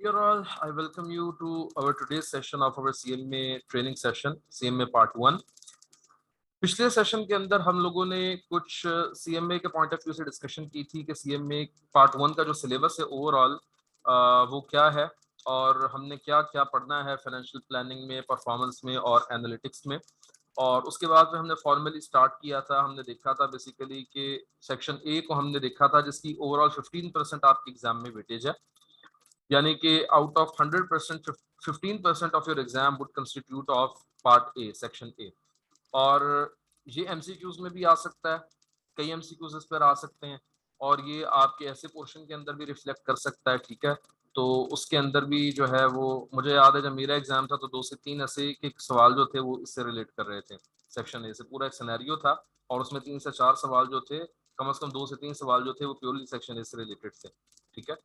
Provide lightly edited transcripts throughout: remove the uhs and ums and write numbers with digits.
Dear all, I welcome you to our today's session of our CMA training session, CMA Part 1. पिछले session के अंदर हम लोगों ने कुछ CMA के पॉइंट ऑफ व्यू से डिस्कशन की थी कि CMA Part 1 का जो सिलेबस है ओवरऑल वो क्या है और हमने क्या क्या पढ़ना है फाइनेंशियल प्लानिंग में, परफॉर्मेंस में और एनालिटिक्स में। और उसके बाद में हमने फॉर्मली स्टार्ट किया था। हमने देखा था बेसिकली कि सेक्शन ए को हमने देखा था जिसकी ओवरऑल 15% आपके एग्जाम में वेटेज है, यानी कि out of 100% 15% of your exam would constitute of part A, section A. और ये एमसीक्यूज में भी आ सकता है, कई एमसीक्यूज इस पर आ सकते हैं और ये आपके ऐसे पोर्शन के अंदर भी रिफ्लेक्ट कर सकता है। ठीक है, तो उसके अंदर भी जो है वो मुझे याद है जब मेरा एग्जाम था तो 2 से 3 ऐसे के सवाल जो थे वो इससे रिलेट कर रहे थे। सेक्शन ए से पूरा एक सिनेरियो था और उसमें 3 से 4 सवाल जो थे, कम से कम 2 से 3 सवाल जो थे वो प्योरली सेक्शन ए से रिलेटेड थे। ठीक है,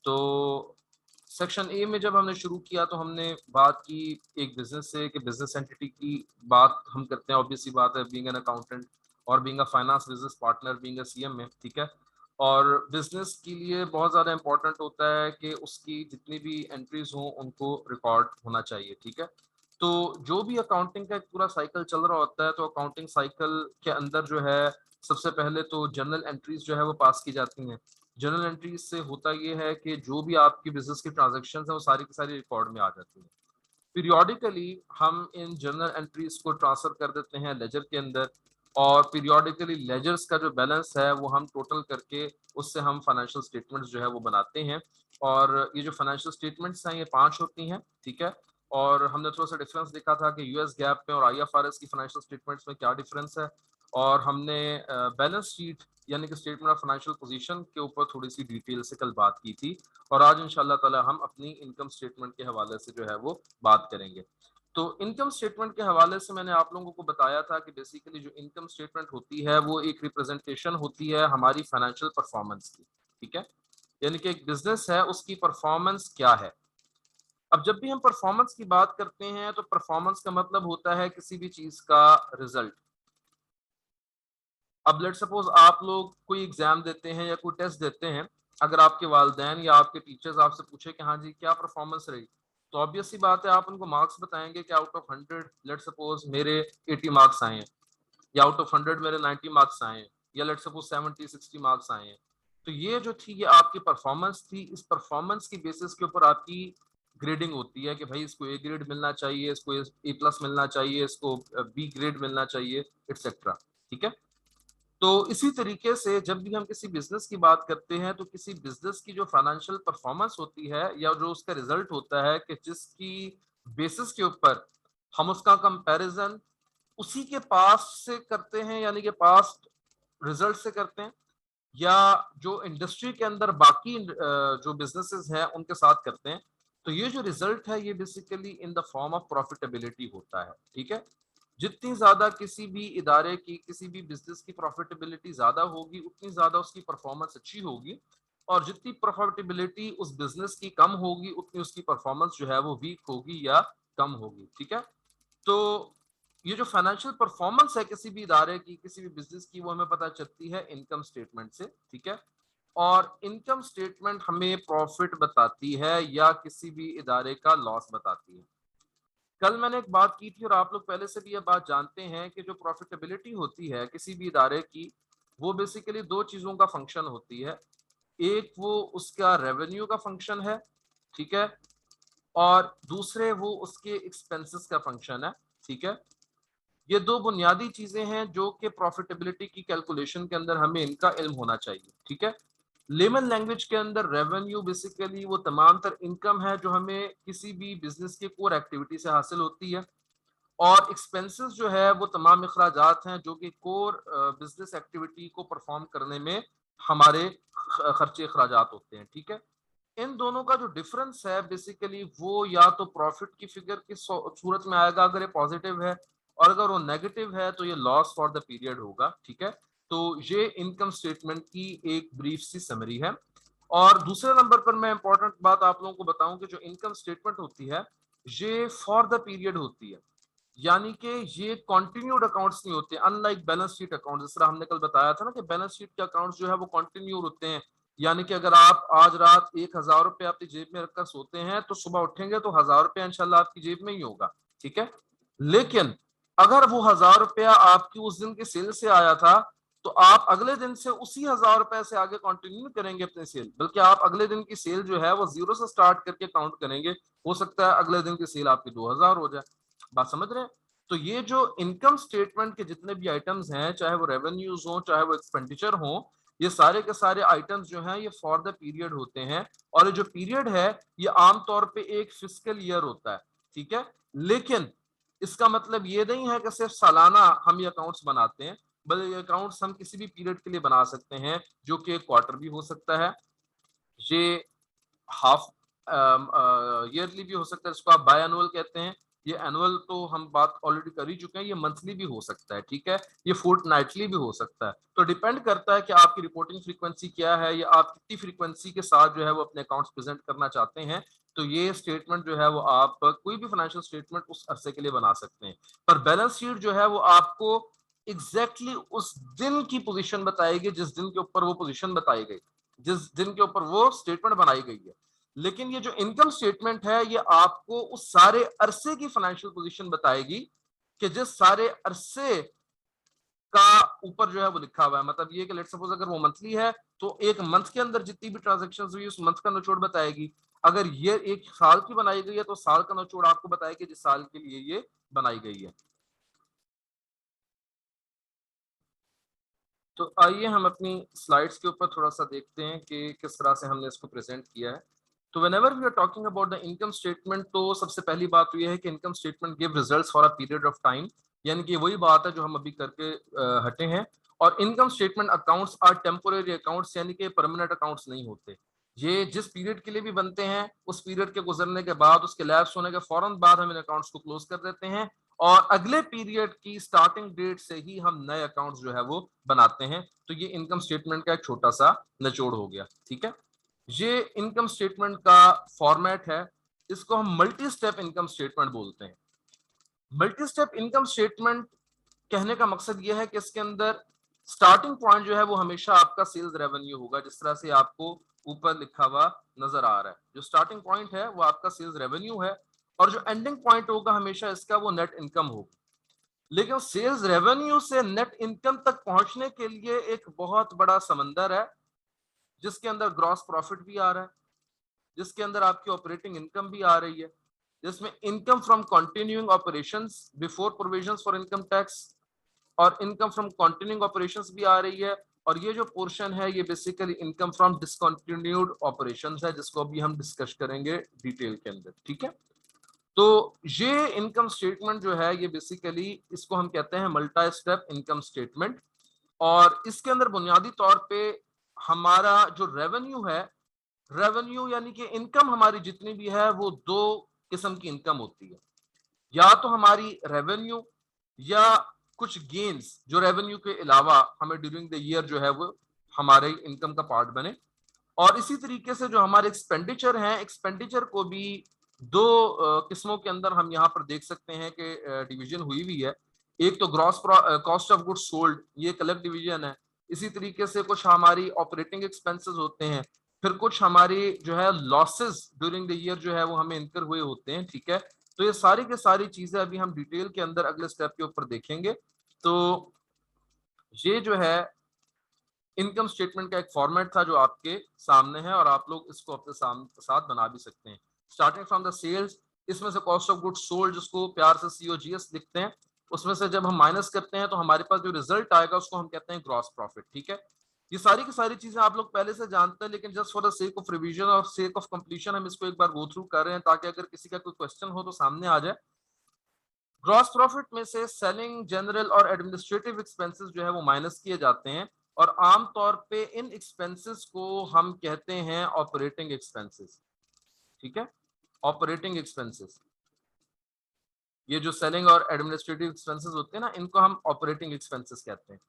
तो सेक्शन ए में जब हमने शुरू किया तो हमने बात की एक बिजनेस से कि बिजनेस एंटिटी की बात हम करते हैं, ऑब्वियसली बात है, बीइंग एन अकाउंटेंट और being a finance business partner, being a CM में। ठीक है, और बिजनेस के लिए बहुत ज़्यादा इंपॉर्टेंट होता है कि उसकी जितनी भी एंट्रीज हों उनको रिकॉर्ड होना चाहिए। ठीक है, तो जो भी अकाउंटिंग का एक पूरा साइकिल चल रहा होता है तो अकाउंटिंग साइकिल के अंदर जो है सबसे पहले तो जर्नल एंट्रीज जो है वो पास की जाती हैं। जर्नल एंट्रीज से होता ये है कि जो भी आपकी बिजनेस की ट्रांजेक्शन है वो सारी की सारी रिकॉर्ड में आ जाती है। पीरियोडिकली हम इन जर्नल एंट्रीज को ट्रांसफर कर देते हैं लेजर के अंदर और पीरियोडिकली लेजर्स का जो बैलेंस है वो हम टोटल करके उससे हम फाइनेंशियल स्टेटमेंट्स जो है वो बनाते हैं। और ये जो फाइनेंशियल स्टेटमेंट्स हैं ये 5 होती हैं। ठीक है, और हमने थोड़ा सा डिफरेंस देखा था कि यूएस गैप में और आईएफआरएस की फाइनेंशियल स्टेटमेंट्स में क्या डिफरेंस है। और हमने बैलेंस शीट यानी कि स्टेटमेंट ऑफ फाइनेंशियल पोजीशन के ऊपर थोड़ी सी डिटेल से कल बात की थी। और आज इंशाल्लाह ताला हम अपनी इनकम स्टेटमेंट के हवाले से जो है वो बात करेंगे। तो इनकम स्टेटमेंट के हवाले से मैंने आप लोगों को बताया था कि बेसिकली जो इनकम स्टेटमेंट होती है वो एक रिप्रेजेंटेशन होती है हमारी फाइनेंशियल परफॉर्मेंस की। ठीक है, यानी कि एक बिजनेस है उसकी परफॉर्मेंस क्या है। अब जब भी हम परफॉर्मेंस की बात करते हैं तो परफॉर्मेंस का मतलब होता है किसी भी चीज का रिजल्ट। अब लेट सपोज आप लोग कोई एग्जाम देते हैं या कोई टेस्ट देते हैं, अगर आपके वालिदैन या आपके टीचर्स आपसे पूछे कि हाँ जी क्या परफॉर्मेंस रही, तो ऑब्वियस सी बात है आप उनको मार्क्स बताएंगे कि आउट ऑफ 100 लेट सपोज मेरे 80 मार्क्स आए हैं, या आउट ऑफ 100 मेरे 90 मार्क्स आए हैं, या लेट सपोज 70-60 मार्क्स आए हैं। तो ये जो थी ये आपकी परफॉर्मेंस थी। इस परफॉर्मेंस की बेसिस के ऊपर आपकी ग्रेडिंग होती है कि भाई इसको ए ग्रेड मिलना चाहिए, इसको ए प्लस मिलना चाहिए, इसको बी ग्रेड मिलना चाहिए, एक्सेट्रा। ठीक है, तो इसी तरीके से जब भी हम किसी बिजनेस की बात करते हैं तो किसी बिजनेस की जो फाइनेंशियल परफॉर्मेंस होती है या जो उसका रिजल्ट होता है कि जिसकी बेसिस के ऊपर हम उसका कंपैरिजन उसी के पास से करते हैं, यानी कि पास्ट रिजल्ट से करते हैं, या जो इंडस्ट्री के अंदर बाकी जो बिजनेसेस हैं उनके साथ करते हैं। तो ये जो रिजल्ट है ये basically in the form of profitability होता है। ठीक है, जितनी ज्यादा किसी भी इदारे की, किसी भी बिजनेस की प्रॉफिटेबिलिटी ज्यादा होगी उतनी ज्यादा उसकी परफॉर्मेंस अच्छी होगी, और जितनी प्रॉफिटेबिलिटी उस बिजनेस की कम होगी उतनी उसकी परफॉर्मेंस जो है वो वीक होगी या कम होगी। ठीक है, तो ये जो फाइनेंशियल परफॉर्मेंस है किसी भी इदारे की, किसी भी बिजनेस की, वो हमें पता चलती है इनकम स्टेटमेंट से। ठीक है, और इनकम स्टेटमेंट हमें प्रॉफिट बताती है या किसी भी इदारे का लॉस बताती है। कल मैंने एक बात की थी और आप लोग पहले से भी ये बात जानते हैं कि जो प्रॉफिटेबिलिटी होती है किसी भी इदारे की वो बेसिकली 2 चीजों का फंक्शन होती है। एक वो उसका रेवेन्यू का फंक्शन है, ठीक है, और दूसरे वो उसके एक्सपेंसेस का फंक्शन है। ठीक है, ये 2 बुनियादी चीजें हैं जो कि प्रॉफिटेबिलिटी की कैलकुलेशन के अंदर हमें इनका इल्म होना चाहिए। ठीक है, लेमन लैंग्वेज के अंदर रेवेन्यू बेसिकली वो तमाम तर इनकम है जो हमें किसी भी बिजनेस के कोर एक्टिविटी से हासिल होती है, और एक्सपेंसेस जो है वो तमाम अखराजात हैं जो कि कोर बिजनेस एक्टिविटी को परफॉर्म करने में हमारे खर्चे अखराजात होते हैं। ठीक है, इन दोनों का जो डिफरेंस है बेसिकली वो या तो प्रॉफिट की फिगर की सूरत में आएगा अगर ये पॉजिटिव है, और अगर वो नेगेटिव है तो ये लॉस फॉर द पीरियड होगा। ठीक है, तो ये इनकम स्टेटमेंट की एक ब्रीफ सी समरी है। और दूसरे नंबर पर मैं इंपॉर्टेंट बात आप लोगों को बताऊं कि जो इनकम स्टेटमेंट होती है ये फॉर द पीरियड होती है, यानी कि ये कॉन्टिन्यूड अकाउंट्स नहीं होते, अनलाइक बैलेंस शीट अकाउंट। जिस तरह हमने कल बताया था ना कि बैलेंस शीट के अकाउंट्स जो है वो कॉन्टिन्यूड होते हैं, यानी कि अगर आप आज रात 1,000 रुपये अपनी जेब में रखकर सोते हैं तो सुबह उठेंगे तो 1,000 रुपया इंशाल्लाह आपकी जेब में ही होगा, ठीक है। लेकिन अगर वो 1,000 रुपया आपकी उस दिन की सेल से आया था तो आप अगले दिन से उसी 1,000 रुपए से आगे कंटिन्यू करेंगे अपनी सेल, बल्कि आप अगले दिन की सेल जो है वो जीरो से स्टार्ट करके काउंट करेंगे। हो सकता है अगले दिन की सेल आपकी 2,000 हो जाए। बात समझ रहे हैं? तो ये जो इनकम स्टेटमेंट के जितने भी आइटम्स हैं, चाहे वो रेवेन्यूज हो चाहे वो एक्सपेंडिचर हो, ये सारे के सारे आइटम्स जो हैं ये फॉर द पीरियड होते हैं। और ये जो पीरियड है ये आमतौर पे एक फिस्कल ईयर होता है, ठीक है। लेकिन इसका मतलब ये नहीं है कि सिर्फ सालाना हम ये अकाउंट्स बनाते हैं, बल्कि ये अकाउंट्स हम किसी भी पीरियड के लिए बना सकते हैं, जो कि एक क्वार्टर भी हो सकता है, ये हाफ ईयरली भी हो सकता है, इसको आप बाय एनुअल कहते हैं। ये एनुअल तो हम बात ऑलरेडी कर ही चुके हैं, ये मंथली भी हो सकता है, ठीक है। ये फोर्टनाइटली भी हो सकता है। तो डिपेंड करता है कि आपकी रिपोर्टिंग फ्रीक्वेंसी क्या है, या आप कितनी फ्रीक्वेंसी के साथ जो है वो अपने अकाउंट्स प्रेजेंट करना चाहते हैं। तो ये स्टेटमेंट जो है वो आप कोई भी फाइनेंशियल स्टेटमेंट उस अरसे के लिए बना सकते हैं। पर बैलेंस शीट जो है वो आपको एग्जैक्टली उस दिन की पोजीशन बताएगी जिस दिन के ऊपर वो पोजीशन बताई गई, जिस दिन के ऊपर वो स्टेटमेंट बनाई गई है। लेकिन ये जो इनकम स्टेटमेंट है ये आपको उस सारे अरसे की फाइनेंशियल पोजीशन बताएगी कि जिस सारे अरसे का ऊपर जो है वो लिखा हुआ है। मतलब ये कि लेट्स सपोज अगर वो मंथली है तो एक मंथ के अंदर जितनी भी ट्रांजेक्शंस हुई उस मंथ का निचोड़ बताएगी। अगर ये एक साल की बनाई गई है तो साल का निचोड़ आपको बताएगी जिस साल के लिए ये बनाई गई है। तो आइए हम अपनी स्लाइड्स के ऊपर थोड़ा सा देखते हैं कि किस तरह से हमने इसको प्रेजेंट किया है। तो whenever we are talking about the income statement, तो सबसे पहली बात तो ये है कि income statement give results for a period of time, यानी कि वही बात है जो हम अभी करके हटे हैं। और income statement accounts are temporary accounts, यानी कि परमानेंट अकाउंट्स नहीं होते। ये जिस पीरियड के लिए भी बनते हैं उस पीरियड के गुजरने के बाद, उसके लैप्स होने के फौरन बाद हम इन अकाउंट्स को क्लोज कर देते हैं, और अगले पीरियड की स्टार्टिंग डेट से ही हम नए अकाउंट्स जो है वो बनाते हैं। तो ये इनकम स्टेटमेंट का एक छोटा सा निचोड़ हो गया, ठीक है। ये इनकम स्टेटमेंट का फॉर्मेट है, इसको हम मल्टी स्टेप इनकम स्टेटमेंट बोलते हैं। मल्टी स्टेप इनकम स्टेटमेंट कहने का मकसद यह है कि इसके अंदर स्टार्टिंग पॉइंट जो है वो हमेशा आपका सेल्स रेवेन्यू होगा, जिस तरह से आपको ऊपर लिखा हुआ नजर आ रहा है। जो स्टार्टिंग पॉइंट है वो आपका सेल्स रेवेन्यू है, और जो एंडिंग पॉइंट होगा हमेशा इसका वो नेट इनकम होगा। लेकिन सेल्स रेवेन्यू से नेट इनकम तक पहुंचने के लिए एक बहुत बड़ा समंदर है, जिसके अंदर ग्रॉस प्रॉफिट भी आ रहा है, जिसके अंदर आपकी ऑपरेटिंग इनकम भी आ रही है, जिसमें income from continuing operations before provisions for income tax, और इनकम फ्रॉम कंटिन्यूइंग ऑपरेशंस भी आ रही है। और ये जो पोर्शन है ये basically income from discontinued operations है, जिसको अभी हम डिस्कस करेंगे डिटेल के अंदर, ठीक है। तो ये इनकम स्टेटमेंट जो है ये बेसिकली इसको हम कहते हैं मल्टी स्टेप इनकम स्टेटमेंट। और इसके अंदर बुनियादी तौर पे हमारा जो रेवेन्यू है, रेवेन्यू यानी कि इनकम हमारी जितनी भी है वो दो किस्म की इनकम होती है। या तो हमारी रेवेन्यू, या कुछ गेन्स जो रेवेन्यू के अलावा हमें ड्यूरिंग द ईयर जो है वो हमारे इनकम का पार्ट बने। और इसी तरीके से जो हमारे एक्सपेंडिचर हैं, एक्सपेंडिचर को भी दो किस्मों के अंदर हम यहाँ पर देख सकते हैं कि डिवीजन हुई हुई है। एक तो gross cost of goods sold, ये एक अलग डिवीजन है। इसी तरीके से कुछ हमारी ऑपरेटिंग एक्सपेंसेस होते हैं, फिर कुछ हमारी जो है लॉसेस ड्यूरिंग द ईयर जो है वो हमें इनकर हुए होते हैं, ठीक है। तो ये सारी की सारी चीजें अभी हम डिटेल के अंदर अगले स्टेप के ऊपर देखेंगे। तो ये जो है इनकम स्टेटमेंट का एक फॉर्मेट था जो आपके सामने है, और आप लोग इसको अपने साथ बना भी सकते हैं। स्टार्टिंग फ्रॉम द सेल्स, इसमें से कॉस्ट ऑफ गुड्स सोल्ड जिसको प्यार से सीओजीएस लिखते हैं, उसमें से जब हम माइनस करते हैं तो हमारे पास जो रिजल्ट आएगा उसको हम कहते हैं ग्रॉस प्रॉफिट, ठीक है। ये सारी की सारी चीजें आप लोग पहले से जानते हैं, लेकिन just for the sake of revision और सेक ऑफ कंप्लीशन हम इसको एक बार गो थ्रू कर रहे हैं, ताकि अगर किसी का कोई क्वेश्चन हो तो सामने आ जाए। ग्रॉस प्रॉफिट में से सेलिंग, जनरल और एडमिनिस्ट्रेटिव एक्सपेंसेस जो है वो माइनस किए जाते हैं, और आमतौर पे इन एक्सपेंसेस को हम कहते हैं ऑपरेटिंग एक्सपेंसेस, ठीक है। ऑपरेटिंग एक्सपेंसेस, ये जो सेलिंग और एडमिनिस्ट्रेटिव एक्सपेंसेस होते हैं ना, इनको हम ऑपरेटिंग एक्सपेंसेस कहते हैं।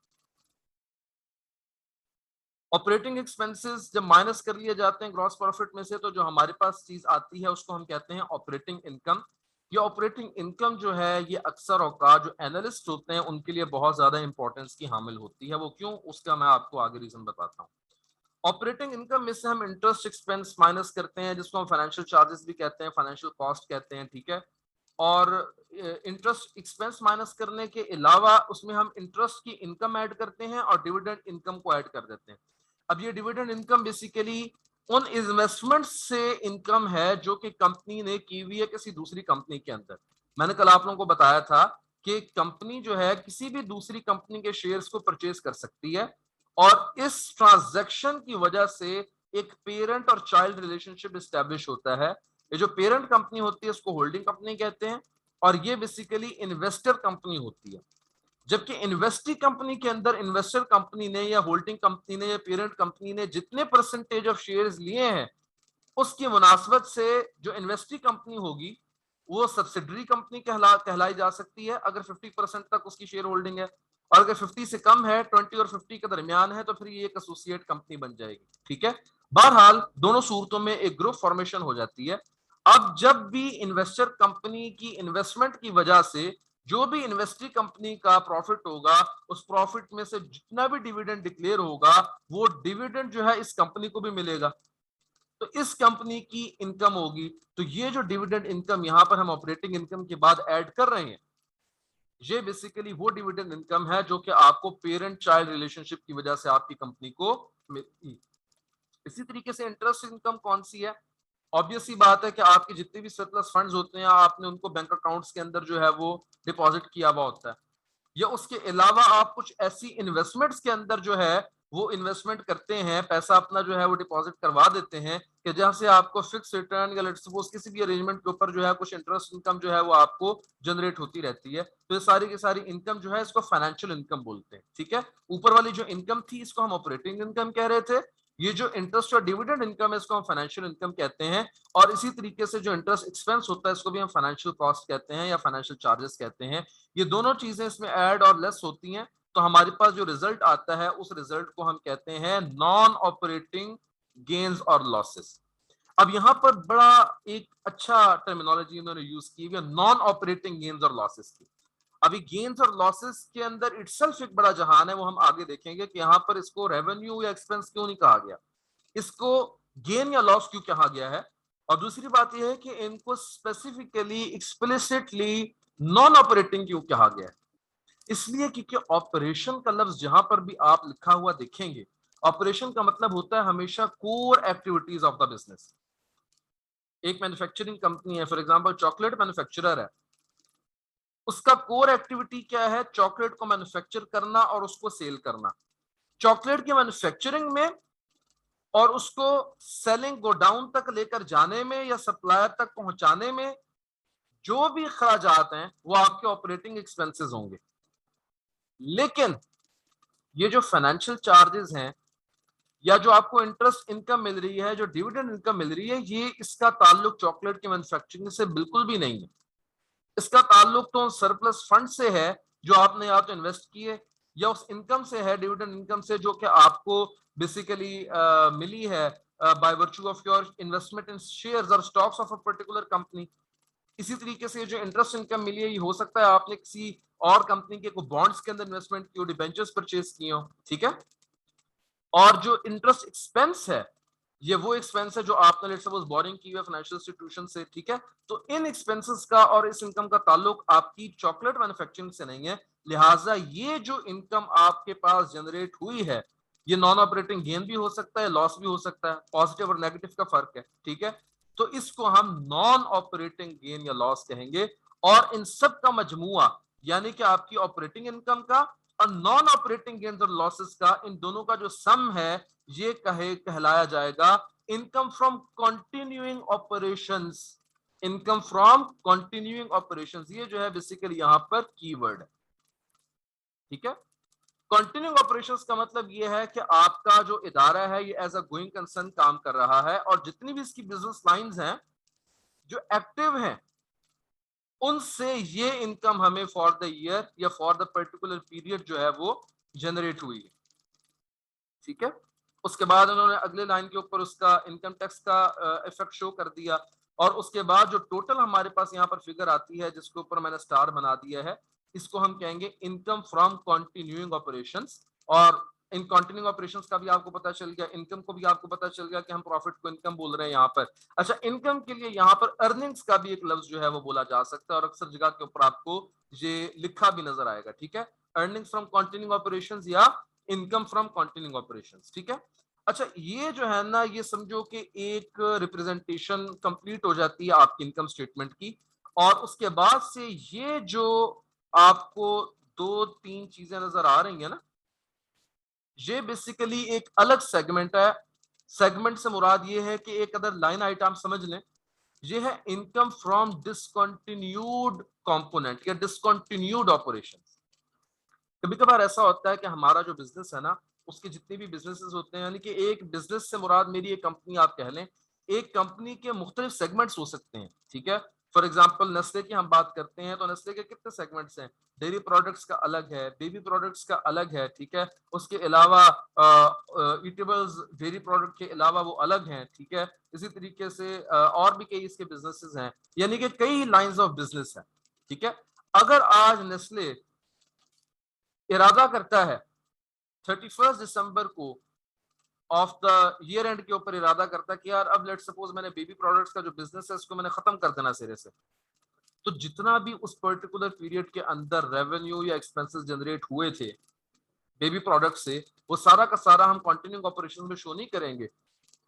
ऑपरेटिंग एक्सपेंसेस जब माइनस कर लिए जाते हैं ग्रॉस प्रॉफिट में से, तो जो हमारे पास चीज आती है उसको हम कहते हैं ऑपरेटिंग इनकम। ये ऑपरेटिंग इनकम जो है ये अक्सर औकात जो एनालिस्ट होते हैं उनके लिए बहुत ज्यादा इंपॉर्टेंस की हामिल होती है। वो क्यों, उसका मैं आपको आगे रीजन बताता हूँ। ऑपरेटिंग इनकम में से हम इंटरेस्ट एक्सपेंस माइनस करते हैं, जिसको हम फाइनेंशियल चार्जेस भी कहते हैं, फाइनेंशियल कॉस्ट कहते हैं, ठीक है। और इंटरेस्ट एक्सपेंस माइनस करने के अलावा उसमें हम इंटरेस्ट की इनकम ऐड करते हैं और डिविडेंड इनकम को ऐड कर देते हैं। अब ये डिविडेंड इनकम बेसिकली उन इन्वेस्टमेंट से इनकम है जो कि कंपनी ने की हुई है किसी दूसरी कंपनी के अंदर। मैंने कल आप लोगों को बताया था कि कंपनी जो है किसी भी दूसरी कंपनी के शेयर्स को परचेज कर सकती है और इस ट्रांजैक्शन की वजह से एक पेरेंट और चाइल्ड रिलेशनशिप एस्टेब्लिश होता है। ये जो पेरेंट कंपनी होती है उसको होल्डिंग कंपनी कहते हैं और ये बेसिकली इन्वेस्टर कंपनी होती है। जबकि इन्वेस्टी कंपनी के अंदर इन्वेस्टर कंपनी ने या होल्डिंग कंपनी ने या पेरेंट कंपनी ने जितने परसेंटेज ऑफ शेयर्स लिए हैं उसकी मुनासबत से जो इन्वेस्टी कंपनी होगी वो सब्सिडरी कंपनी कहलाई जा सकती है अगर 50% तक उसकी शेयर होल्डिंग है, और अगर 50 से कम है, 20 और 50 के दरमियान है, तो फिर ये एक एसोसिएट कंपनी बन जाएगी, ठीक है। बहरहाल दोनों सूरतों में एक ग्रुप फॉर्मेशन हो जाती है। अब जब भी इन्वेस्टर कंपनी की इन्वेस्टमेंट की वजह से जो भी इन्वेस्टी कंपनी का प्रॉफिट होगा उस प्रॉफिट में से जितना भी डिविडेंड डिक्लेयर होगा वो डिविडेंड जो है इस कंपनी को भी मिलेगा, तो इस कंपनी की इनकम होगी। तो ये जो डिविडेंड इनकम यहां पर हम ऑपरेटिंग इनकम के बाद ऐड कर रहे हैं, ये बेसिकली वो डिविडेंड इनकम है जो कि आपको पेरेंट चाइल्ड रिलेशनशिप की वजह से आपकी कंपनी को मिली। इसी तरीके से इंटरेस्ट इनकम कौन सी है? ऑब्वियस सी बात है कि आपके जितने भी सरप्लस फंड्स होते हैं आपने उनको बैंक अकाउंट्स के अंदर जो है वो डिपॉजिट किया हुआ होता है, या उसके अलावा आप कुछ ऐसी इन्वेस्टमेंट्स के अंदर जो है वो इन्वेस्टमेंट करते हैं, पैसा अपना जो है वो डिपॉजिट करवा देते हैं कि जहां से आपको फिक्स रिटर्न या लेट्स सपोज किसी भी अरेंजमेंट के ऊपर जो है कुछ इंटरेस्ट इनकम जो है वो आपको जनरेट होती रहती है। तो ये सारी की सारी इनकम जो है इसको फाइनेंशियल इनकम बोलते हैं, ठीक है। ऊपर वाली जो इनकम थी इसको हम ऑपरेटिंग इनकम कह रहे थे, ये जो इंटरेस्ट और डिविडेंड इनकम है इसको हम फाइनेंशियल इनकम कहते हैं। और इसी तरीके से जो इंटरेस्ट एक्सपेंस होता है इसको भी हम फाइनेंशियल कॉस्ट कहते हैं या फाइनेंशियल चार्जेस कहते हैं। ये दोनों चीजें इसमें ऐड और लेस होती हैं, तो हमारे पास जो रिजल्ट आता है उस रिजल्ट को हम कहते हैं नॉन ऑपरेटिंग गेन्स और लॉसेस। अब यहां पर बड़ा एक अच्छा टर्मिनोलॉजी उन्होंने यूज की है नॉन ऑपरेटिंग गेन्स और लॉसेस की। अभी गेन्स और लॉसेस के अंदर इटसेल्फ एक बड़ा जहान है, वो हम आगे देखेंगे कि यहां पर इसको रेवेन्यू या एक्सपेंस क्यों नहीं कहा गया, इसको गेन या लॉस क्यों कहा गया है। और दूसरी बात यह है कि इनको स्पेसिफिकली एक्सप्लिसिटली नॉन ऑपरेटिंग क्यों कहा गया है। इसलिए क्योंकि ऑपरेशन का लफ्ज जहां पर भी आप लिखा हुआ देखेंगे, ऑपरेशन का मतलब होता है हमेशा core activities of the business. एक मैन्युफैक्चरिंग कंपनी है, फॉर एग्जांपल चॉकलेट मैन्युफैक्चरर है, उसका कोर एक्टिविटी क्या है? चॉकलेट को मैन्युफैक्चर करना और उसको सेल करना। चॉकलेट की मैन्युफैक्चरिंग में और उसको सेलिंग गोडाउन तक लेकर जाने में या सप्लायर तक पहुंचाने में जो भी खर्चात हैं वो आपके ऑपरेटिंग एक्सपेंसेस होंगे। लेकिन ये जो फाइनेंशियल चार्जेस हैं या जो आपको इंटरेस्ट इनकम मिल रही है, जो डिविडेंड इनकम मिल रही है, ये इसका ताल्लुक चॉकलेट के मैन्युफैक्चरिंग से बिल्कुल भी नहीं है। इसका ताल्लुक तो सरप्लस फंड से है जो आपने या तो इन्वेस्ट किए या उस इनकम से है, डिविडेंड इनकम से, जो कि आपको बेसिकली मिली है by virtue of your investment in shares और stocks of a particular company. इसी तरीके से जो इंटरेस्ट इनकम मिली है ये हो सकता है आपने किसी और कंपनी के को बॉन्ड्स के अंदर इन्वेस्टमेंट की हो, डिबेंचर्स परचेज किए हो, ठीक है। और जो इंटरेस्ट एक्सपेंस है ये वो एक्सपेंस है जो आपने लेट्स सपोज बोरिंग की हुई है फाइनेंशियल इंस्टीट्यूशन से, ठीक है। तो इन एक्सपेंसेस का और इस इनकम का ताल्लुक आपकी चॉकलेट मैन्युफैक्चरिंग से नहीं है, लिहाजा ये जो इनकम आपके पास जनरेट हुई है ये नॉन ऑपरेटिंग गेन भी हो सकता है, लॉस भी हो सकता है, पॉजिटिव और नेगेटिव का फर्क है, ठीक है। तो इसको हम नॉन ऑपरेटिंग गेन या लॉस कहेंगे। और इन सब का मजमुआ यानी कि आपकी ऑपरेटिंग इनकम का और नॉन ऑपरेटिंग गेन्स और लॉसेस का, इन दोनों का जो सम है ये कहलाया जाएगा income from continuing operations. Income from continuing operations ये जो है बेसिकली यहां पर कीवर्ड है, ठीक है। कंटिन्यूइंग ऑपरेशंस का मतलब ये है कि आपका जो इदारा है ये एज अ गोइंग कंसर्न काम कर रहा है और जितनी भी इसकी बिजनेस लाइंस हैं जो एक्टिव हैं उनसे ये इनकम हमें फॉर द ईयर या फॉर द पर्टिकुलर पीरियड जो है वो जनरेट हुई है, ठीक है। उसके बाद उन्होंने अगले लाइन के ऊपर उसका इनकम टैक्स का इफेक्ट शो कर दिया और उसके बाद जो टोटल हमारे पास यहाँ पर फिगर आती है जिसके ऊपर मैंने स्टार बना दिया है, इसको हम कहेंगे इनकम फ्रॉम कंटिन्यूइंग ऑपरेशंस। और इन कंटिन्यूइंग ऑपरेशंस का भी आपको पता चल गया, इनकम को भी आपको पता चल गया कि हम प्रॉफिट को इनकम बोल रहे हैं यहाँ पर। अच्छा, इनकम के लिए यहाँ पर अर्निंग्स का भी एक लफ्ज जो है वो बोला जा सकता है और अक्सर जगह के ऊपर आपको ये लिखा भी नजर आएगा, ठीक है, अर्निंग्स फ्रॉम कंटिन्यूइंग ऑपरेशंस या इनकम फ्रॉम कंटिन्यूइंग ऑपरेशंस, ठीक है। अच्छा, ये जो है ना, ये समझो कि एक रिप्रेजेंटेशन कंप्लीट हो जाती है आपकी इनकम स्टेटमेंट की, और उसके बाद से ये जो आपको दो तीन चीजें नजर आ रही है ना, ये बेसिकली एक अलग सेगमेंट है। सेगमेंट से मुराद ये है कि एक अदर लाइन आइटम समझ लें, ये है इनकम फ्रॉम डिसकंटिन्यूड कंपोनेंट या डिसकंटिन्यूड ऑपरेशंस। कभी कभार ऐसा होता है कि हमारा जो बिजनेस है ना, उसके जितने भी बिजनेसेस होते हैं, यानी कि एक बिजनेस से मुराद मेरी एक कंपनी आप कह लें, एक कंपनी के मुख्तलिफ सेगमेंट्स हो सकते हैं, ठीक है। फॉर एग्जांपल नेस्ले की हम बात करते हैं तो नेस्ले के कितने सेगमेंट्स हैं, डेयरी प्रोडक्ट्स का अलग है, बेबी प्रोडक्ट्स का अलग है, ठीक है, उसके अलावा ईटेबल्स डेयरी प्रोडक्ट के अलावा वो अलग हैं, ठीक है। इसी तरीके से और भी कई इसके बिजनेसेस हैं, यानी कि कई लाइंस ऑफ बिजनेस है, ठीक है। अगर आज नेस्ले इरादा करता है 31 दिसंबर को ऑफ द ईयर एंड के ऊपर इरादा करता है कि यार अब लेट सपोज मैंने बेबी प्रोडक्ट्स का जो बिजनेस है इसको मैंने खत्म कर देना सिरे से, तो जितना भी उस पर्टिकुलर पीरियड के अंदर रेवेन्यू या एक्सपेंसेस जनरेट हुए थे बेबी प्रोडक्ट से, वो सारा का सारा हम कंटिन्यूइंग ऑपरेशन में शो नहीं करेंगे,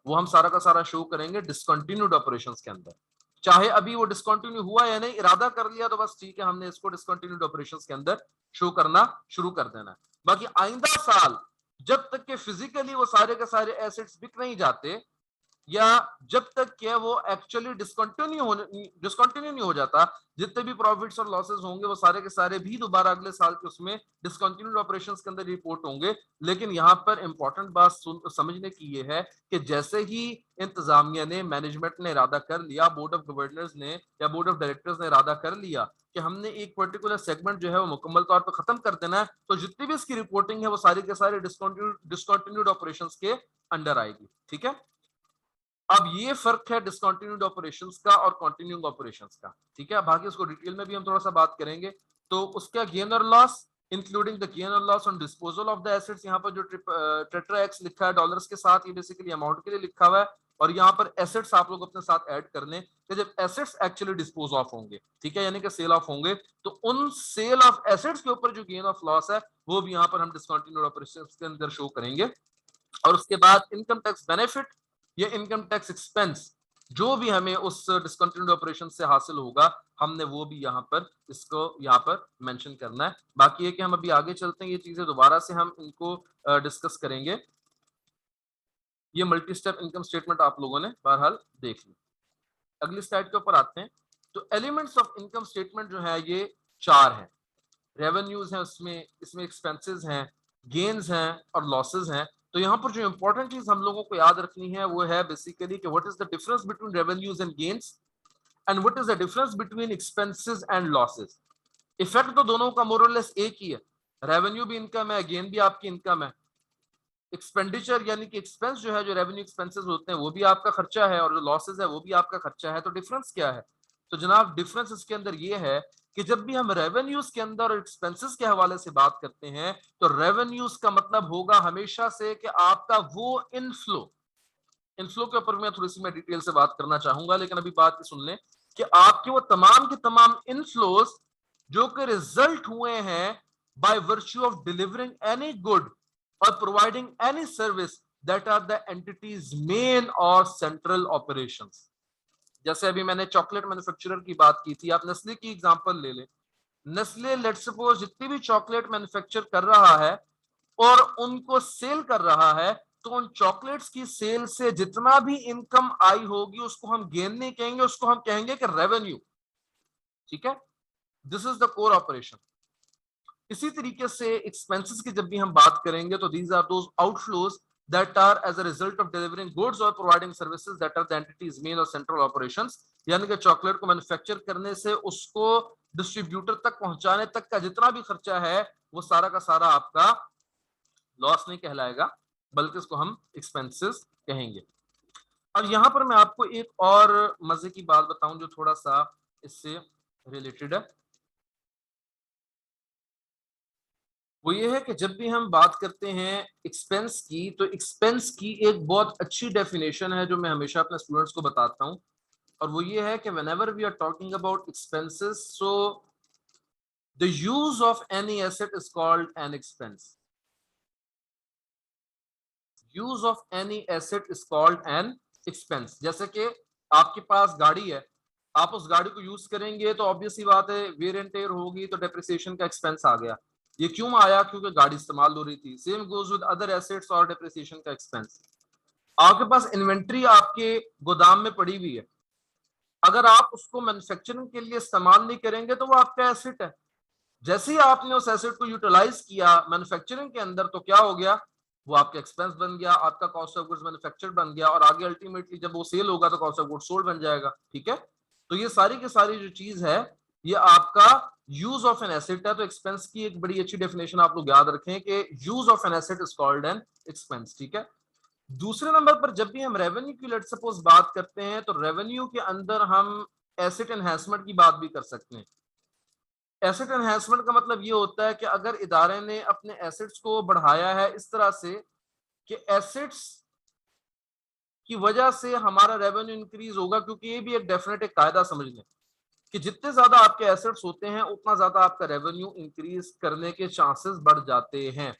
वो हम सारा का सारा शो करेंगे डिसकंटिन्यूड ऑपरेशंस के अंदर। चाहे अभी वो डिसकंटिन्यू हुआ या नहीं, इरादा कर लिया तो बस ठीक है, हमने इसको डिसकंटिन्यूड ऑपरेशंस के अंदर शो करना शुरू कर देना है। बाकी आइंदा साल जब तक के फिजिकली वो सारे के सारे एसेट्स बिक नहीं जाते, या जब तक कि वो एक्चुअली डिस्कंटिन्यू नहीं हो जाता, जितने भी प्रॉफिट्स और लॉसेस होंगे वो सारे के सारे भी दोबारा अगले साल के उसमें डिस्कंटिन्यूड ऑपरेशंस के अंदर रिपोर्ट होंगे। लेकिन यहाँ पर इंपॉर्टेंट बात समझने की ये है कि जैसे ही इंतजामिया ने, मैनेजमेंट ने इरादा कर लिया, बोर्ड ऑफ गवर्नर्स ने या बोर्ड ऑफ डायरेक्टर्स ने इरादा कर लिया कि हमने एक पर्टिकुलर सेगमेंट जो है वो मुकम्मल तौर पर खत्म कर देना है, तो जितनी भी इसकी रिपोर्टिंग है वो सारी के सारे डिस्कंटिन्यूड ऑपरेशंस के अंडर आएगी, ठीक है। अब ये फर्क है डिसकंटिन्यूड ऑपरेशंस का और कंटिन्यूइंग ऑपरेशंस का, ठीक है। बाकी उसको डिटेल में भी हम थोड़ा सा बात करेंगे। तो उसका गेन और लॉस इंक्लूडिंग द गेन और loss on disposal of the assets, यहाँ पर जो टेट्रा एक्स लिखा है डॉलर्स के साथ, ये बेसिकली अमाउंट के लिए लिखा हुआ है, और यहाँ पर एसेट्स आप लोग अपने साथ ऐड कर लें कि जब एसेट्स एक्चुअली डिस्पोज ऑफ होंगे, ठीक है, यानी कि सेल ऑफ होंगे, तो उन सेल ऑफ एसेट्स के ऊपर जो गेन ऑफ लॉस है वो भी यहाँ पर हम डिसकंटिन्यूड ऑपरेशंस के अंदर शो करेंगे। और उसके बाद इनकम टैक्स बेनिफिट या इनकम टैक्स एक्सपेंस जो भी हमें उस डिसकंटिन्यूड ऑपरेशन से हासिल होगा, हमने वो भी यहाँ पर इसको यहाँ पर मेंशन करना है। बाकी है कि हम अभी आगे चलते हैं, ये चीजें दोबारा से हम इनको डिस्कस करेंगे। ये मल्टी स्टेप इनकम स्टेटमेंट आप लोगों ने बहरहाल देख ली। अगली स्लाइड के ऊपर आते हैं। तो एलिमेंट्स ऑफ इनकम स्टेटमेंट जो है ये चार है। रेवेन्यूज हैं, उसमें इसमें एक्सपेंसेस हैं, गेन्स हैं और लॉसेस हैं। तो यहाँ पर जो इंपॉर्टेंट चीज हम लोगों को याद रखनी है वो है बेसिकली कि what is the difference between revenues and gains and what is the difference between expenses and losses. Effect तो दोनों का मोरलेस एक ही है, रेवेन्यू भी इनकम है, गेन भी आपकी इनकम है। एक्सपेंडिचर यानी कि एक्सपेंस जो है, जो रेवेन्यू एक्सपेंसेस होते हैं वो भी आपका खर्चा है, और जो लॉसेस है वो भी आपका खर्चा है। तो डिफरेंस क्या है? तो जनाब डिफरेंस इसके अंदर ये है कि जब भी हम रेवेन्यूज के अंदर एक्सपेंसेस के हवाले से बात करते हैं तो रेवेन्यूज का मतलब होगा हमेशा से कि आपका वो इनफ्लो, इनफ्लो के ऊपर मैं थोड़ी सी मैं डिटेल से बात करना चाहूंगा, लेकिन अभी बात सुन लें कि आपके वो तमाम के तमाम इनफ्लोज जो कि रिजल्ट हुए हैं by virtue of delivering any good और providing any service that are the entities main और सेंट्रल ऑपरेशंस। जैसे अभी मैंने चॉकलेट मैन्युफैक्चरर की बात की थी, आप नेस्ले की एग्जांपल ले लें। नेस्ले लेट सपोज जितनी भी चॉकलेट मैन्युफैक्चर कर रहा है और उनको सेल कर रहा है, तो उन चॉकलेट्स की सेल से जितना भी इनकम आई होगी उसको हम गेन नहीं कहेंगे, उसको हम कहेंगे कि रेवेन्यू, ठीक है। This is the core operation. इसी तरीके से एक्सपेंसेस की जब भी हम बात करेंगे तो these are those outflows that are as a result of delivering goods or providing services that are the entity's main or central operations। यानी कि चॉकलेट को मैन्युफैक्चर करने से उसको डिस्ट्रीब्यूटर तक पहुंचाने तक का जितना भी खर्चा है वो सारा का सारा आपका लॉस नहीं कहलाएगा, बल्कि इसको हम एक्सपेंसेस कहेंगे। अब यहां पर मैं आपको एक और मजे की बात बताऊं जो थोड़ा सा इससे रिलेटेड है। वो ये है कि जब भी हम बात करते हैं एक्सपेंस की, तो एक्सपेंस की एक बहुत अच्छी डेफिनेशन है जो मैं हमेशा अपने स्टूडेंट्स को बताता हूँ, और वो ये है कि whenever we are talking about expenses, so the use of any asset is called an expense. Use of any asset is called an expense. जैसे कि आपके पास गाड़ी है, आप उस गाड़ी को यूज करेंगे तो ऑब्वियस सी बात है वेयर एंड टेयर होगी, तो डेप्रिसिएशन का एक्सपेंस आ गया। ये क्यों आया? क्योंकि गाड़ी इस्तेमाल हो रही थी। Same goes with other assets और डेप्रिसिएशन का एक्सपेंस। आपके पास इन्वेंट्री आपके गोदाम में पड़ी हुई है, अगर आप उसको मैन्युफैक्चरिंग के लिए इस्तेमाल नहीं करेंगे तो वो आपका एसेट है। जैसे ही आपने उस एसेट को यूटिलाइज किया मैन्युफैक्चरिंग के अंदर, तो क्या हो गया? वो आपका एक्सपेंस बन गया, आपका कॉस्ट ऑफ गुड्स मैन्युफैक्चर्ड बन गया, और आगे अल्टीमेटली जब वो सेल होगा तो कॉस्ट ऑफ गुड्स सोल्ड बन जाएगा। ठीक है, तो ये सारी की सारी जो चीज है ये आपका यूज ऑफ एन एसेट है। तो एक्सपेंस की एक बड़ी अच्छी डेफिनेशन आप लोग याद रखें कि use of an asset is called an expense. ठीक है, दूसरे नंबर पर जब भी हम रेवेन्यू की लेट सपोज बात करते हैं, तो रेवेन्यू के अंदर हम एसेट एनहेंसमेंट की बात भी कर सकते हैं। एसेट एनहेंसमेंट का मतलब ये होता है कि अगर इदारे ने अपने एसेट्स को बढ़ाया है इस तरह से कि एसेट्स की वजह से हमारा रेवेन्यू इंक्रीज होगा, क्योंकि ये भी एक डेफिनेट एक कायदा समझ लें कि जितने ज्यादा आपके एसेट्स होते हैं उतना ज्यादा आपका रेवेन्यू इंक्रीज करने के चांसेस बढ़ जाते हैं।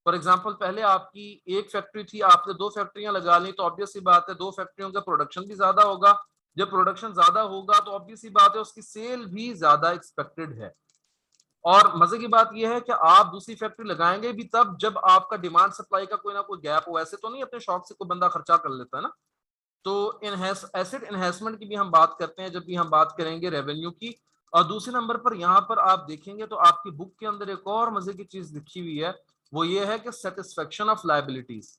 फॉर एग्जाम्पल, पहले आपकी एक फैक्ट्री थी, आपने दो फैक्ट्रियां लगा ली, तो ऑब्वियस सी बात है दो फैक्ट्रियों का प्रोडक्शन भी ज्यादा होगा। जब प्रोडक्शन ज्यादा होगा तो ऑब्वियस सी बात है उसकी सेल भी ज्यादा एक्सपेक्टेड है। और मजे की बात यह है कि आप दूसरी फैक्ट्री लगाएंगे भी तब जब आपका डिमांड सप्लाई का कोई ना कोई गैप हो। ऐसे तो नहीं अपने शौक से कोई बंदा खर्चा कर लेता है ना। तो एसेट एनहेंसमेंट की भी हम बात करते हैं जब भी हम बात करेंगे रेवेन्यू की। और दूसरे नंबर पर यहां पर आप देखेंगे तो आपकी बुक के अंदर एक और मजे की चीज लिखी हुई है, वो ये है कि satisfaction of liabilities.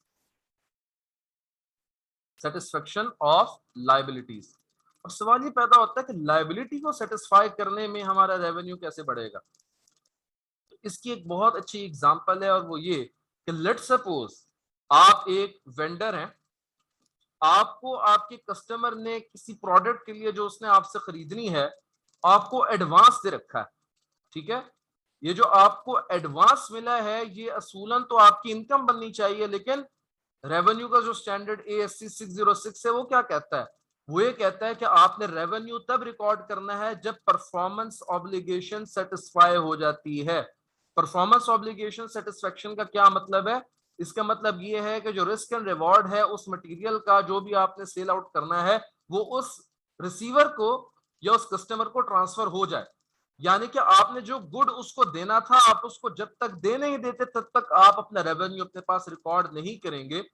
Satisfaction of liabilities. अब सवाल ये पैदा होता है कि लाइबिलिटी को सेटिस्फाई करने में हमारा रेवेन्यू कैसे बढ़ेगा। इसकी एक बहुत अच्छी एग्जांपल है, और वो ये कि लेट सपोज आप एक वेंडर हैं, आपको आपके कस्टमर ने किसी प्रोडक्ट के लिए जो उसने आपसे खरीदनी है आपको एडवांस दे रखा है। ठीक है, ये जो आपको एडवांस मिला है ये असूलन तो आपकी इनकम बननी चाहिए, लेकिन रेवेन्यू का जो स्टैंडर्ड ASC 606 है वो क्या कहता है? वो ये कहता है कि आपने रेवेन्यू तब रिकॉर्ड करना है जब परफॉर्मेंस ऑब्लिगेशन सेटिस्फाई हो जाती है। परफॉर्मेंस ऑब्लिगेशन सेटिस्फेक्शन का क्या मतलब है? इसका मतलब ये है कि जो रिस्क एंड रिवॉर्ड है उस मटेरियल का जो भी आपने सेल आउट करना है वो उस रिसीवर को या उस कस्टमर को ट्रांसफर हो जाए। यानी कि आपने जो गुड उसको देना था आप उसको जब तक दे नहीं देते तब तक आप अपना रेवेन्यू अपने पास रिकॉर्ड नहीं करेंगे।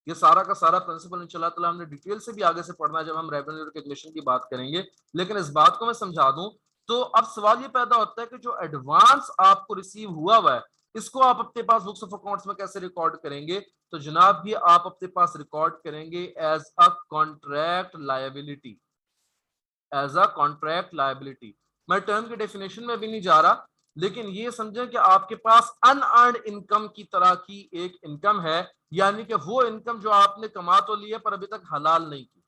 ये सारा का सारा प्रिंसिपल इंशाल्लाह ताला हमने डिटेल से भी आगे से पढ़ना है जब हम रेवेन्यू रिकग्निशन की बात करेंगे। लेकिन इस बात को मैं समझा दूं, तो अब सवाल ये पैदा होता है कि जो एडवांस आपको रिसीव हुआ है इसको आप अपने पास बुक्स ऑफ अकाउंट्स में कैसे रिकॉर्ड करेंगे? तो जनाब ये आप अपने पास रिकॉर्ड करेंगे as a contract liability. As a contract liability. मैं टर्म की डेफिनेशन में भी नहीं जा रहा, लेकिन ये समझें कि आपके पास अनअर्न्ड इनकम की तरह की एक इनकम है, यानी कि वो इनकम जो आपने कमा तो ली है पर अभी तक हलाल नहीं की।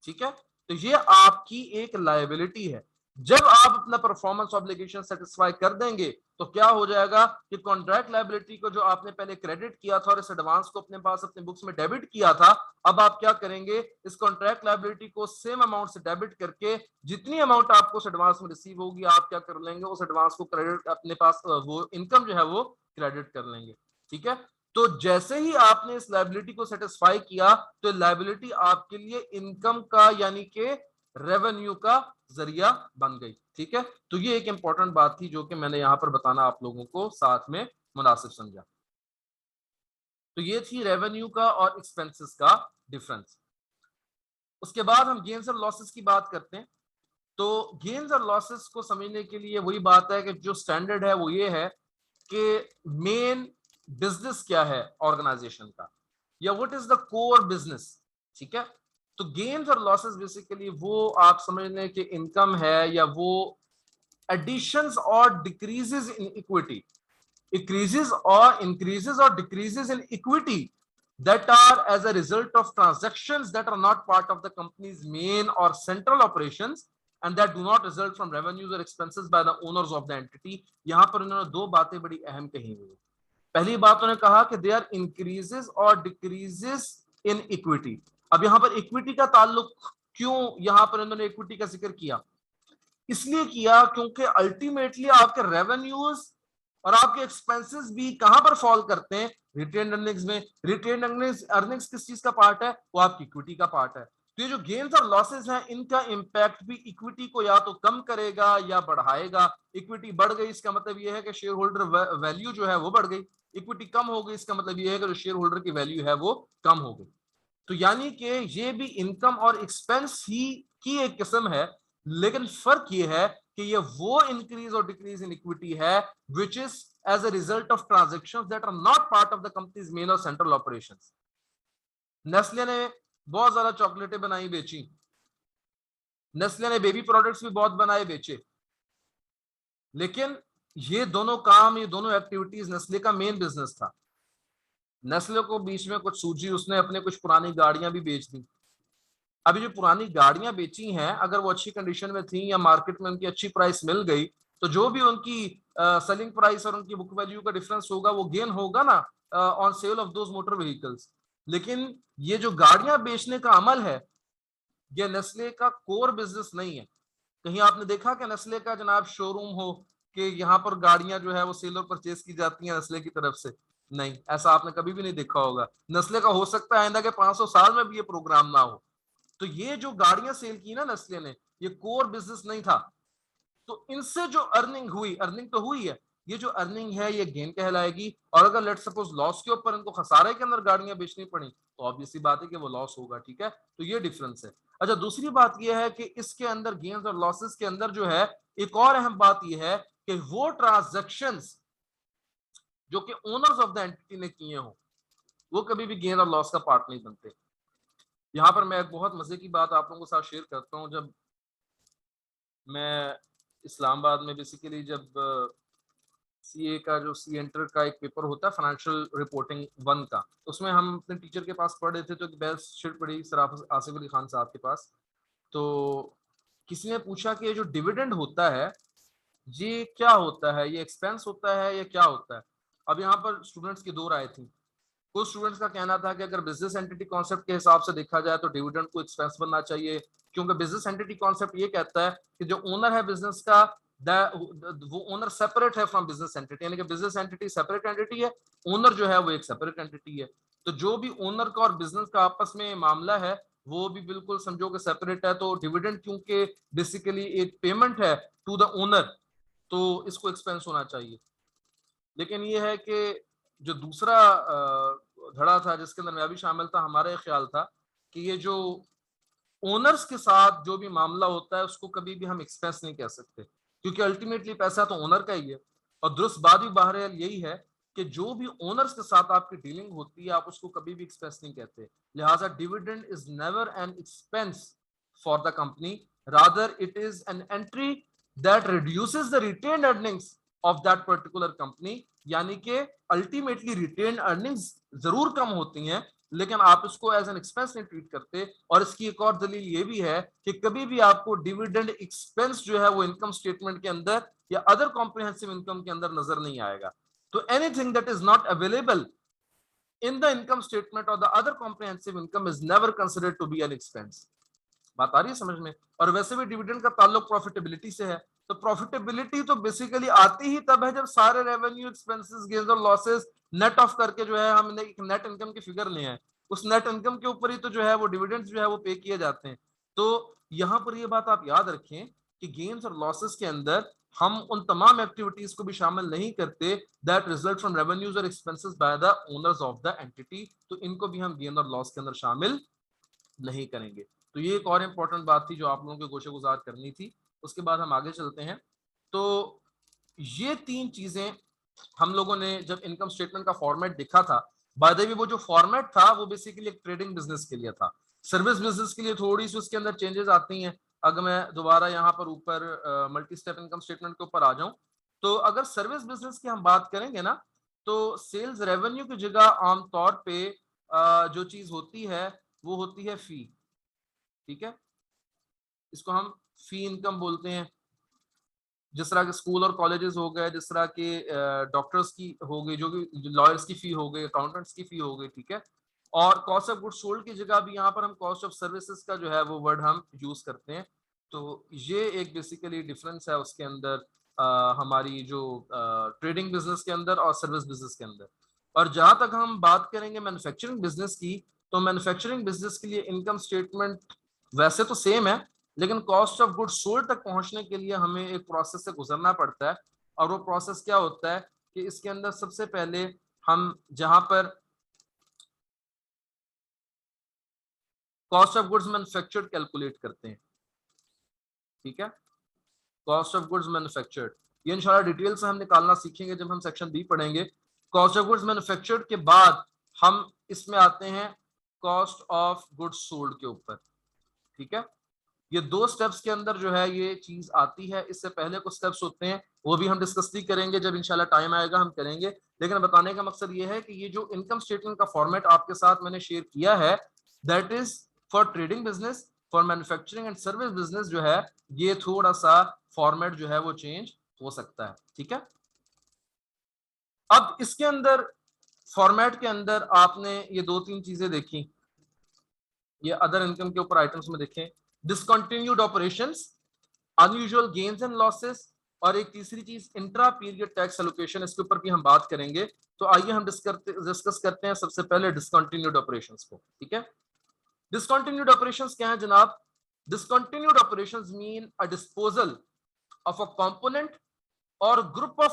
ठीक है, तो ये आपकी एक लायबिलिटी है। जब आप अपना परफॉर्मेंस ऑब्लिगेशन सेटिस्फाई कर देंगे तो क्या हो जाएगा कि कॉन्ट्रैक्ट लायबिलिटी को जो आपने पहले क्रेडिट किया था और इस एडवांस को अपने पास अपने बुक्स में डेबिट किया था, अब आप क्या करेंगे? इस कॉन्ट्रैक्ट लायबिलिटी को सेम अमाउंट से डेबिट करके जितनी अमाउंट आपको उस एडवांस में रिसीव होगी आप क्या कर लेंगे? उस एडवांस को क्रेडिट अपने पास वो इनकम जो है वो क्रेडिट कर लेंगे। ठीक है, तो जैसे ही आपने इस लायबिलिटी को सेटिस्फाई किया तो लायबिलिटी आपके लिए इनकम का यानी कि रेवेन्यू का जरिया बन गई। ठीक है, तो ये एक इंपॉर्टेंट बात थी जो कि मैंने यहां पर बताना आप लोगों को साथ में मुनासिब समझा। तो ये थी रेवेन्यू का और एक्सपेंसेस का डिफरेंस। उसके बाद हम गेन्स और लॉसेस की बात करते हैं। तो गेन्स और लॉसेस को समझने के लिए वही बात है कि जो स्टैंडर्ड है वो ये है कि मेन बिजनेस क्या है ऑर्गेनाइजेशन का, या what is the core business. ठीक है, तो गेन्स और लॉसेस बेसिकली वो आप समझ लें कि इनकम है या वो एडिशंस और decreases in equity, increases or decreases in equity that are as a result of transactions that are not part of the company's main or central operations and that do not result from revenues or expenses by the owners of the entity। यहां पर उन्होंने दो बातें बड़ी अहम कही हुई। पहली बात उन्होंने कहा कि दे आर इंक्रीजेस और डिक्रीजेस इन इक्विटी। अब यहां पर इक्विटी का ताल्लुक क्यों यहां पर उन्होंने इक्विटी का जिक्र किया? इसलिए किया क्योंकि अल्टीमेटली आपके रेवेन्यूज और आपके एक्सपेंसेस भी कहां पर फॉल करते हैं? रिटेन अर्निंग्स में। रिटेन अर्निंग्स किस चीज का पार्ट है? वो आपकी इक्विटी का पार्ट है। तो ये जो गेन्स और लॉसेस हैं, इनका इंपैक्ट भी इक्विटी को या तो कम करेगा या बढ़ाएगा। इक्विटी बढ़ गई इसका मतलब ये है कि शेयर होल्डर वैल्यू जो है वो बढ़ गई। इक्विटी कम हो गई इसका मतलब ये है कि जो शेयर होल्डर की वैल्यू है वो कम हो गई। तो यानी कि ये भी इनकम और एक्सपेंस ही की एक किस्म है, लेकिन फर्क ये है कि ये वो इंक्रीज और डिक्रीज इन इक्विटी है which is as a result of transactions that are not part of the company's main और सेंट्रल ऑपरेशंस। नेस्ले ने बहुत ज्यादा चॉकलेटें बनाई बेची, नेस्ले ने बेबी प्रोडक्ट्स भी बहुत बनाए बेचे, लेकिन ये दोनों काम, ये दोनों एक्टिविटीज नेस्ले का मेन बिजनेस था। नेस्ले को बीच में कुछ सूझी, उसने अपने कुछ पुरानी गाड़ियां भी बेच दी। अभी जो पुरानी गाड़ियां बेची हैं, अगर वो अच्छी कंडीशन में थी या मार्केट में उनकी अच्छी प्राइस मिल गई, तो जो भी उनकी सेलिंग प्राइस और उनकी बुक वैल्यू का डिफरेंस होगा वो गेन होगा ना on sale of those motor vehicles. लेकिन ये जो गाड़ियां बेचने का अमल है, ये नेस्ले का कोर बिजनेस नहीं है। कहीं आपने देखा कि नेस्ले का जनाब शोरूम हो कि यहाँ पर गाड़ियां जो है वो सेल और परचेज की जाती हैं नेस्ले की तरफ से? नहीं, ऐसा आपने कभी भी नहीं देखा होगा। नेस्ले का हो सकता है आइंदा के 500 साल में भी ये प्रोग्राम ना हो। तो ये जो गाड़ियां सेल की ना नेस्ले ने, ये कोर बिजनेस नहीं था। तो इनसे जो अर्निंग हुई, अर्निंग तो हुई है, ये जो अर्निंग है ये गेन कहलाएगी। और अगर लेट सपोज लॉस के ऊपर इनको खसारे के अंदर गाड़ियां बेचनी पड़ी, तो ऑब्वियसली बात है कि वो लॉस होगा। ठीक है, तो ये डिफरेंस है। अच्छा, दूसरी बात ये है कि इसके अंदर गेन्स और लॉसेस के अंदर जो है एक और अहम बात यह है कि वो ट्रांजैक्शंस जो कि ओनर्स ऑफ द एंटिटी ने किए हो, वो कभी भी गेन और लॉस का पार्ट नहीं बनते। यहां पर मैं एक बहुत मजे की बात आप लोगों के साथ शेयर करता हूं। जब मैं इस्लामाबाद में बेसिकली जब सीए का जो सी एंटर का एक पेपर होता है फाइनेंशियल रिपोर्टिंग 1 का, उसमें हम अपने टीचर के पास पढ़ रहे थे, तो बहस छिड़ पड़ी सर आसिफ अली खान साहब के पास। तो किसी ने पूछा कि ये जो डिविडेंड होता है ये क्या होता है, ये एक्सपेंस होता है या क्या होता है? अब यहाँ पर स्टूडेंट्स की दो राय थी। कुछ स्टूडेंट्स का कहना था कि अगर बिजनेस एंटिटी कॉन्सेप्ट के हिसाब से देखा जाए तो डिविडेंड को एक्सपेंस बनना चाहिए, क्योंकि बिजनेस एंटिटी कॉन्सेप्ट ये कहता है कि जो ओनर है बिजनेस का, वो ओनर सेपरेट है फ्रॉम बिजनेस एंटिटी, यानी कि बिजनेस एंटिटी सेपरेट एंटिटी है, ओनर जो है वो एक सेपरेट एंटिटी है। तो जो भी ओनर का और बिजनेस का आपस में मामला है वो भी बिल्कुल समझो कि सेपरेट है। तो डिविडेंड क्योंकि बेसिकली एक पेमेंट है टू द ओनर, तो इसको एक्सपेंस होना चाहिए। लेकिन ये है कि जो दूसरा धड़ा था जिसके अंदर मैं भी शामिल था, हमारा ये ख्याल था कि ये जो ओनर्स के साथ जो भी मामला होता है उसको कभी भी हम एक्सपेंस नहीं कह सकते, क्योंकि अल्टीमेटली पैसा तो ओनर का ही है। और दुरुस्त बात भी बहरहाल यही है कि जो भी ओनर्स के साथ आपकी डीलिंग होती है आप उसको कभी भी एक्सपेंस नहीं कहते। लिहाजा dividend is never an expense for the company, rather it is an entry that reduces the retained earnings of that particular company. यानी कि अल्टीमेटली रिटेन्ड अर्निंग्स जरूर कम होती हैं, लेकिन आप इसको एज एन एक्सपेंस नहीं ट्रीट करते। और इसकी एक और दलील ये भी है कि कभी भी आपको डिविडेंड एक्सपेंस जो है वो इनकम स्टेटमेंट के अंदर या अदर कॉम्प्रिहेंसिव इनकम के अंदर नजर नहीं आएगा। तो anything that is not available in the income statement और the other comprehensive income is never considered to be an expense. बात आ रही है समझ में? और वैसे भी डिविडेंड का ताल्लुक प्रॉफिटेबिलिटी से है। तो प्रॉफिटेबिलिटी तो बेसिकली आती ही तब है जब सारे रेवेन्यू, एक्सपेंसेस, गेन्स और लॉसेस नेट ऑफ करके जो है हमने एक नेट इनकम की फिगर ले आए। उस नेट इनकम के ऊपर ही तो जो है वो डिविडेंड्स जो है वो पे किए जाते हैं। तो यहां पर ये बात आप याद रखें कि गेन्स और लॉसेस के अंदर हम उन तमाम एक्टिविटीज को भी शामिल नहीं करते दैट रिजल्ट फ्रॉम रेवेन्यूज और expenses by the owners of the entity. तो इनको भी हम गेन और लॉस के अंदर शामिल नहीं करेंगे। तो ये एक और इम्पोर्टेंट बात थी जो आप लोगों को गोशे गुजार करनी थी। उसके बाद हम आगे चलते हैं। तो ये तीन चीजें हम लोगों ने जब इनकम स्टेटमेंट का फॉर्मेट देखा था, बाय द वे वो जो फॉर्मेट था वो बेसिकली एक ट्रेडिंग बिजनेस के लिए था। सर्विस बिजनेस के लिए थोड़ी सी उसके अंदर चेंजेस आती हैं। अगर मैं दोबारा यहाँ पर ऊपर मल्टी स्टेप इनकम स्टेटमेंट के ऊपर आ जाऊं, तो अगर सर्विस बिजनेस की हम बात करेंगे ना, तो सेल्स रेवेन्यू की जगह आमतौर पे जो चीज होती है वो होती है फी। ठीक है, इसको हम फी इनकम बोलते हैं। जिस तरह के स्कूल और कॉलेजेस हो गए, जिस तरह के डॉक्टर्स की हो गई, जो कि लॉयर्स की फी हो गई, अकाउंटेंट्स की फी हो गई, ठीक है। और कॉस्ट ऑफ गुड्स सोल्ड की जगह भी यहाँ पर हम कॉस्ट ऑफ सर्विसेज का जो है वो वर्ड हम यूज करते हैं। तो ये एक बेसिकली डिफरेंस है उसके अंदर हमारी जो ट्रेडिंग बिजनेस के अंदर और सर्विस बिजनेस के अंदर। और जहां तक हम बात करेंगे मैन्युफैक्चरिंग बिजनेस की, तो मैन्युफैक्चरिंग बिजनेस के लिए इनकम स्टेटमेंट वैसे तो सेम है, लेकिन कॉस्ट ऑफ गुड्स सोल्ड तक पहुंचने के लिए हमें एक प्रोसेस से गुजरना पड़ता है। और वो प्रोसेस क्या होता है कि इसके अंदर सबसे पहले हम जहां पर cost of goods manufactured calculate करते हैं, ठीक है, कॉस्ट ऑफ गुड्स मैन्युफैक्चर्ड, ये इंशाल्लाह डिटेल से हम निकालना सीखेंगे जब हम सेक्शन बी पढ़ेंगे। कॉस्ट ऑफ गुड्स मैन्युफैक्चर्ड के बाद हम इसमें आते हैं कॉस्ट ऑफ गुड्स सोल्ड के ऊपर, ठीक है। ये दो स्टेप्स के अंदर जो है ये चीज आती है। इससे पहले कुछ स्टेप्स होते हैं, वो भी हम डिस्कस नहीं करेंगे, जब इंशाल्लाह टाइम आएगा हम करेंगे। लेकिन बताने का मकसद ये है कि ये जो इनकम स्टेटमेंट का फॉर्मेट आपके साथ मैंने शेयर किया है, that is for trading business, for manufacturing and service business जो है ये थोड़ा सा फॉर्मेट जो है वो चेंज हो सकता है, ठीक है। अब इसके अंदर फॉर्मेट के अंदर आपने ये दो तीन चीजें देखी, ये अदर इनकम के ऊपर आइटम्स में देखें, discontinued operations, unusual gains and losses, और एक तीसरी चीज इंट्रा पीरियड टैक्स एलोकेशन, इसके ऊपर भी हम बात करेंगे। तो आइए हम डिस्कस करते हैं सबसे पहले डिसकंटिन्यूड ऑपरेशंस को, ठीक है। डिसकंटिन्यूड ऑपरेशंस क्या है जनाब? Discontinued operations mean a disposal of a component और ग्रुप ऑफ